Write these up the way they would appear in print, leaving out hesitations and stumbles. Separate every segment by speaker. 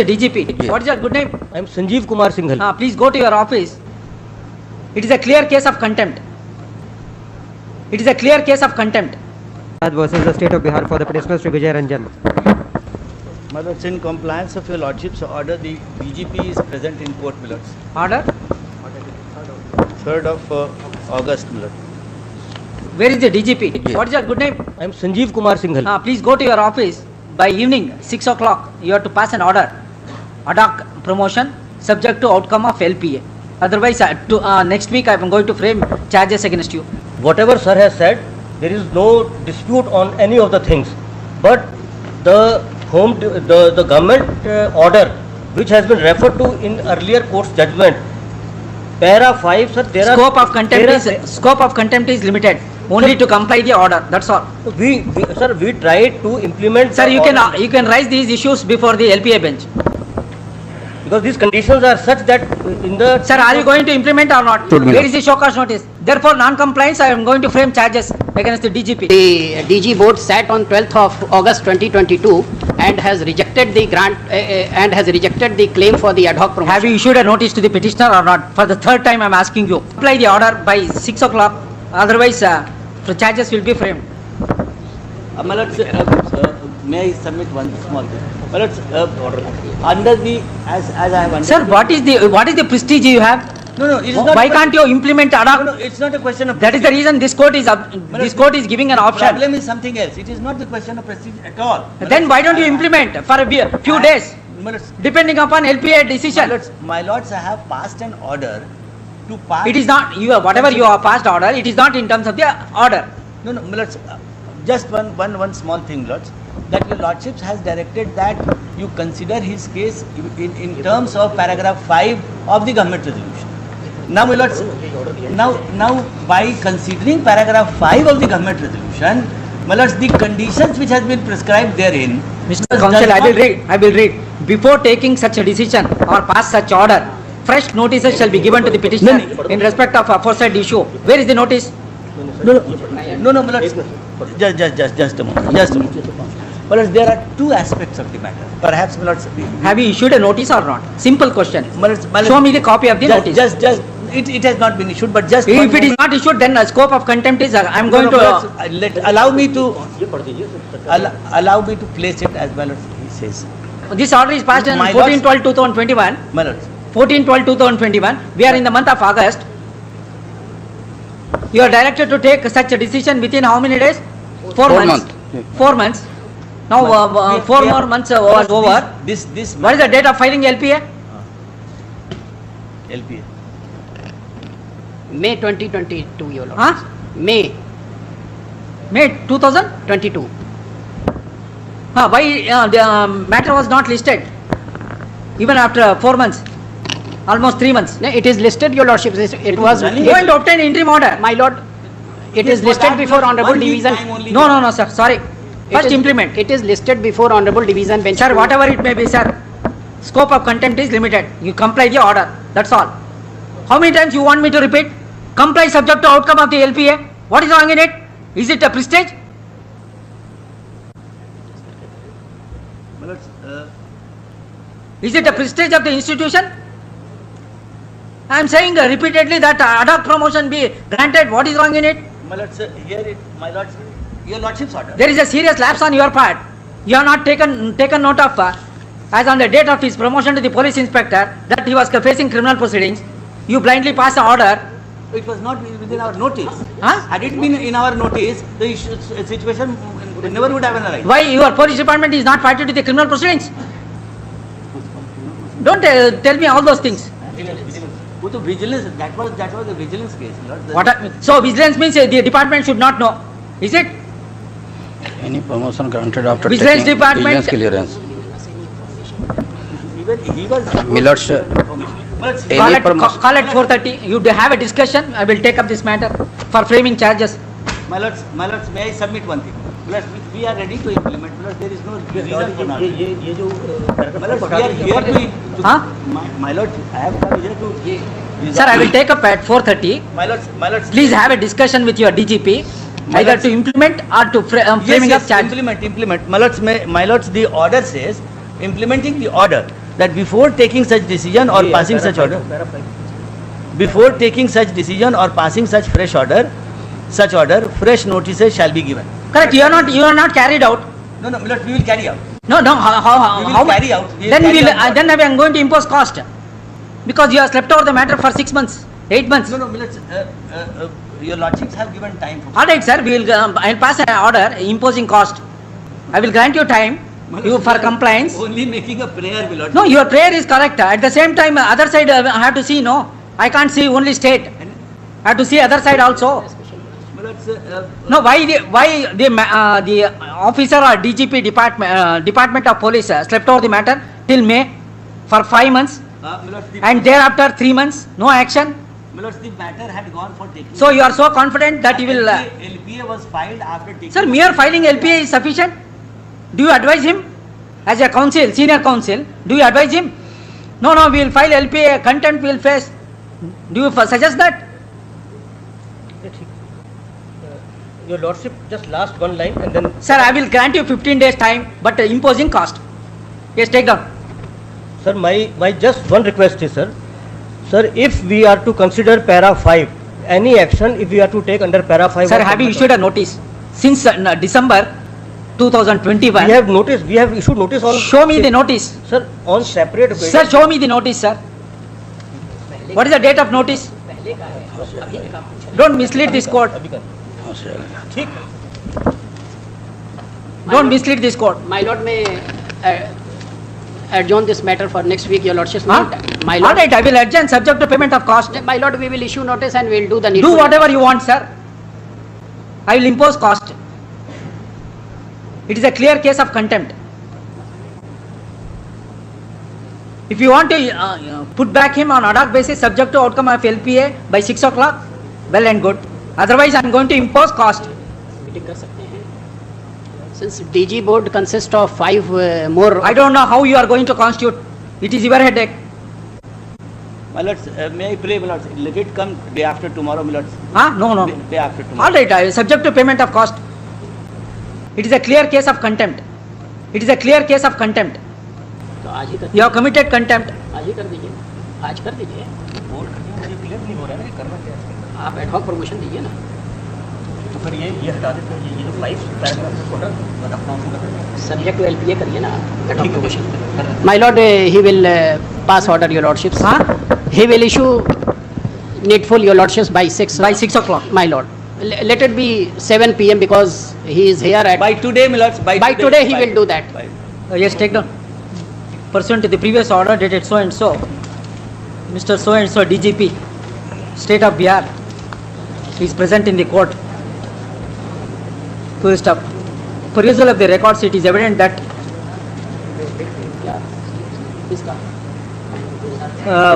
Speaker 1: DGP,
Speaker 2: Yes.
Speaker 1: what is your good name?
Speaker 2: I am Sanjeev Kumar Singhal.
Speaker 1: Please go to your office. It is a clear case of contempt. It is a clear case of contempt.
Speaker 3: Versus the state of Bihar for the petitioner Sri Vijay Ranjan.
Speaker 4: My lords, in compliance of your lordship's order, the DGP is present in court, my lords.
Speaker 1: Order.
Speaker 4: 3rd of August, my lord.
Speaker 1: Where is the DGP?
Speaker 2: Yes.
Speaker 1: What is your good name?
Speaker 2: I am Sanjeev Kumar Singhal.
Speaker 1: Please go to your office by evening 6 o'clock. You have to pass an order. Ad hoc promotion subject to outcome of LPA. Otherwise, next week I am going to frame charges against you.
Speaker 2: Whatever sir has said, there is no dispute on any of the things. But the government order, which has been referred to in earlier court's judgment, para 5, sir, there
Speaker 1: Scope
Speaker 2: are
Speaker 1: of contempt is limited. Only to comply the order. That's all.
Speaker 2: we tried to implement.
Speaker 1: Sir,
Speaker 2: the
Speaker 1: you
Speaker 2: order
Speaker 1: can raise these issues before the LPA bench.
Speaker 2: because these conditions are such that in the.
Speaker 1: Sir, are you going to implement or not?
Speaker 3: Should be
Speaker 1: Where
Speaker 3: not.
Speaker 1: is the show cause notice? Therefore, non-compliance, I am going to frame charges against the DGP.
Speaker 5: The DG board sat on 12th of August 2022 and has rejected the grant and has rejected the claim for the ad hoc promotion.
Speaker 1: Have you issued a notice to the petitioner or not? For the third time, I am asking you. Apply the order by 6 o'clock. Otherwise, the charges will be framed.
Speaker 4: My lords, may I submit one small thing? My lords, under the, as I have understood.
Speaker 1: Sir, what is the prestige you have?
Speaker 4: No, it is not.
Speaker 1: Why can't you implement ad hoc?
Speaker 4: No, it's not a question of.
Speaker 1: That is the reason this court is giving an option.
Speaker 4: Problem is something else. It is not the question of prestige at all.
Speaker 1: Then why don't you implement for a few days,
Speaker 4: My lords,
Speaker 1: depending upon LPA decision?
Speaker 4: my lords, I have passed an order to pass.
Speaker 1: It is not whatever you have passed order. It is not in terms of the order.
Speaker 4: No, my lords, just one small thing, lords, that your lordships has directed that you consider his case in terms of paragraph 5 of the government resolution. Now, my lords, now by considering paragraph 5 of the government resolution, my lords, the conditions which has been prescribed therein.
Speaker 1: Mr.
Speaker 4: does
Speaker 1: Counsel, I
Speaker 4: not-
Speaker 1: will read. Before taking such a decision or pass such order, fresh notices shall be given to the petitioner in respect of aforesaid issue. Where is the notice?
Speaker 4: No, my lords, just a moment. My lords, there are two aspects of the matter. Perhaps, my lords,
Speaker 1: Have you issued a notice or not? Simple question.
Speaker 4: my lords,
Speaker 1: Show me the copy of the notice.
Speaker 4: It has not been issued, but just.
Speaker 1: If it is not issued, then a scope of contempt is. I am going to.
Speaker 4: Allow me to place it as well as he says.
Speaker 1: This order is passed on
Speaker 4: My
Speaker 1: 14/12/2021.
Speaker 4: My lords,
Speaker 1: 14/12/2021. We are in the month of August. You are directed to take such a decision within how many days? 4 months. 4 months. Now 4 more months was over.
Speaker 4: This
Speaker 1: What is the date of filing LPA?
Speaker 4: LPA.
Speaker 5: May 2022, your lord.
Speaker 1: Huh?
Speaker 5: May
Speaker 1: May 2000?
Speaker 5: 22.
Speaker 1: Why the matter was not listed? Even after 4 months, almost 3 months.
Speaker 5: No, it is listed, your lordship. It was.
Speaker 4: running.
Speaker 1: Go and obtain interim order.
Speaker 5: My lord, it
Speaker 4: Yes,
Speaker 5: is
Speaker 4: for
Speaker 5: listed
Speaker 4: that
Speaker 5: before
Speaker 4: one
Speaker 5: honorable
Speaker 4: week
Speaker 5: division.
Speaker 4: time only.
Speaker 1: No, sir. Sorry. First implement.
Speaker 5: It is listed before honorable division bench.
Speaker 1: Sir, whatever it may be, sir. Scope of contempt is limited. You comply the order. That's all. How many times you want me to repeat? Comply subject to outcome of the LPA. What is wrong in it? Is it a prestige?
Speaker 4: My lords,
Speaker 1: Is it a prestige of the institution? I am saying repeatedly that ad hoc promotion be granted. What is wrong in it?
Speaker 4: my lords, my lords, your lordship's order.
Speaker 1: There is a serious lapse on your part. You have not taken note of, as on the date of his promotion to the police inspector, that he was facing criminal proceedings. You blindly pass an order.
Speaker 4: It was not within our notice.
Speaker 1: Huh?
Speaker 4: Had it been in our notice, the situation never would have arisen.
Speaker 1: Why your police department is not party to the criminal proceedings? Don't tell me all those things.
Speaker 4: With the vigilance, that was the vigilance case. Lord.
Speaker 1: So vigilance means the department should not know. Is it?
Speaker 6: Any promotion granted after
Speaker 1: Vigilance
Speaker 6: taking
Speaker 1: department-
Speaker 6: vigilance clearance.
Speaker 4: Even he was.
Speaker 6: My lords,
Speaker 4: Lords,
Speaker 6: Any
Speaker 1: Call at 4:30. You have a discussion. I will take up this matter for framing charges.
Speaker 4: my lords, may I submit one thing? Lords, we are ready to implement. Lords, there is no reason for not.
Speaker 2: ये जो
Speaker 4: My lords, we are here to.
Speaker 1: Huh?
Speaker 4: My lords, I have come here to.
Speaker 1: Sir, I will take up at 4:30.
Speaker 4: My lords.
Speaker 1: Please have a discussion with your DGP,
Speaker 4: My
Speaker 1: either
Speaker 4: lords-
Speaker 1: to implement or to framing
Speaker 4: yes,
Speaker 1: up charges.
Speaker 4: implement. My lords, the order says implementing the order. that before taking such decision or passing such order, before taking such decision or passing such order, fresh notices shall be given.
Speaker 1: Correct, you are not carried out.
Speaker 4: No, my lord, we will carry out.
Speaker 1: No, how?
Speaker 4: We will carry out. We will
Speaker 1: Then
Speaker 4: carry out.
Speaker 1: then I am going to impose cost. Because you have slept over the matter for 6 months, 8 months.
Speaker 4: No, my lords, your lordships have given time for.
Speaker 1: All right, sir, I'll pass an order imposing cost. I will grant you time for compliance.
Speaker 4: Only making a prayer, my lord.
Speaker 1: No, your prayer is correct. At the same time, other side I have to see, no. I can't see only state. I have to see other side also.
Speaker 4: My lords,
Speaker 1: No, why the officer or DGP Department of Police slept over the matter till May for 5 months
Speaker 4: my lords,
Speaker 1: and thereafter 3 months, no action.
Speaker 4: my lords, the matter had gone for taking.
Speaker 1: So you are so confident that you will...
Speaker 4: LPA was filed after taking.
Speaker 1: Sir, mere filing LPA is sufficient? Do you advise him? As a counsel, senior counsel, do you advise him? No, we will file LPA, contempt we will face. Do you suggest that?
Speaker 2: Your lordship, just last one line and then.
Speaker 1: Sir, I will grant you 15 days time, but imposing cost. Yes, take down.
Speaker 2: Sir, my just one request is, sir, if we are to consider para 5, any action if we are to take under para 5.
Speaker 1: Sir, have you issued a notice? Since December 2021.
Speaker 2: We have issued notice on.
Speaker 1: Show me the notice.
Speaker 2: Sir, on separate basis.
Speaker 1: Sir, show me the notice, sir. What is the date of notice? Don't mislead this court.
Speaker 2: ठीक.
Speaker 1: Don't mislead this court.
Speaker 5: My lord may adjourn this matter for next week, your lordship.
Speaker 1: Huh?
Speaker 5: My
Speaker 1: All
Speaker 5: lord,
Speaker 1: right, I will adjourn subject to payment of cost.
Speaker 5: my lord, we will issue notice and we will do the needful.
Speaker 1: Do whatever you want, sir. I will impose cost. It is a clear case of contempt. If you want to put back him on ad hoc basis subject to outcome of LPA by 6 o'clock, well and good. Otherwise, I am going to impose cost.
Speaker 5: Meeting कर सकते हैं. Since DG board consists of 5 more.
Speaker 1: I don't know how you are going to constitute. It is your headache.
Speaker 4: My lords, may I pray, my lords, let it come day after tomorrow, my lords.
Speaker 1: Huh? No.
Speaker 4: Day after tomorrow.
Speaker 1: All right, subject to payment of cost. It is a clear case of contempt. It is a clear case of contempt.
Speaker 5: तो आज ही कर.
Speaker 1: You have committed contempt.
Speaker 5: आज ही कर दीजिए. आज कर दीजिए.
Speaker 2: Board मुझे क्लियर नहीं हो रहा है ना करना क्या है.
Speaker 5: आप एड हॉक प्रमोशन दीजिए ना.
Speaker 2: तो फिर ये हटा देते हैं ये जो 5 पैराग्राफ छोटा अपना उसको
Speaker 5: Subject to LPA करिए ना. Ad hoc promotion. My lord, he will pass order, your lordships.
Speaker 1: Huh?
Speaker 5: He will issue needful, your lordships, by 6.
Speaker 1: By 6 o'clock.
Speaker 5: My lord. Let it be 7 PM because he is here at.
Speaker 4: By today, my lords,
Speaker 5: By today he will do that.
Speaker 1: Yes, take down. Pursuant to the previous order dated so and so, Mr. So and so DGP, State of Bihar, is present in the court. To stop. Perusal of the records, it is evident that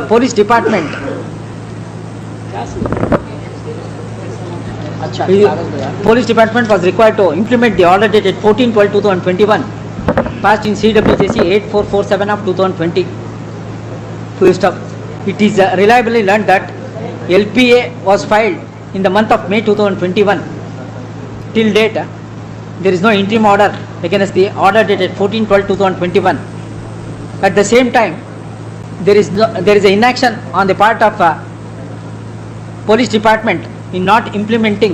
Speaker 1: police department
Speaker 5: अच्छा
Speaker 1: police department was required to implement the order dated 14/12/2021 passed in CWJC 8447 of 2020. Full stop. It is reliably learned that LPA was filed in the month of May 2021. Till date, there is no interim order against the order dated 14/12/2021. At the same time, there is an inaction on the part of police department in not implementing,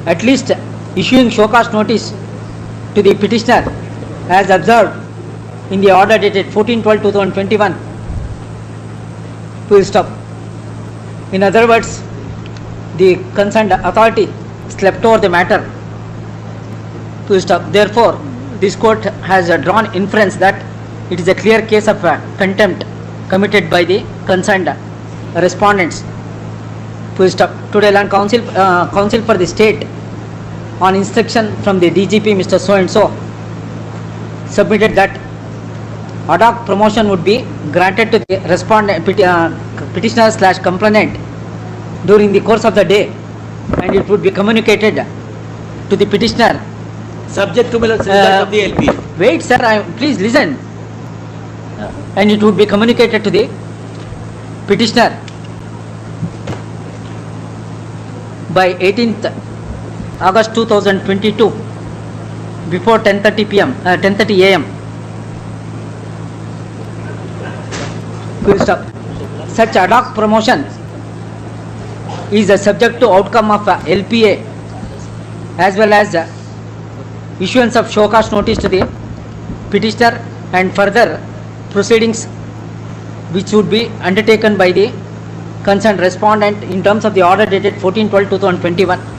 Speaker 1: at least issuing show cause notice to the petitioner as observed in the order dated 14/12/2021. Full stop. In other words, the concerned authority slept over the matter. Full stop. Therefore, this court has drawn inference that it is a clear case of contempt committed by the concerned respondents. Full stop. Today, Land Counsel for the State, on instruction from the DGP, Mr. So and so, submitted that ad hoc promotion would be granted to the respondent petitioner / complainant during the course of the day, and it would be communicated to the petitioner.
Speaker 4: Subject to result of the LPA.
Speaker 1: Wait, sir, please listen. And it would be communicated to the petitioner by 18th August 2022 before 10:30 am. Full stop. Such ad hoc promotion is subject to outcome of LPA as well as issuance of show cause notice to the petitioner and further proceedings which would be undertaken by the concerned respondent in terms of the order dated 14/12/2021.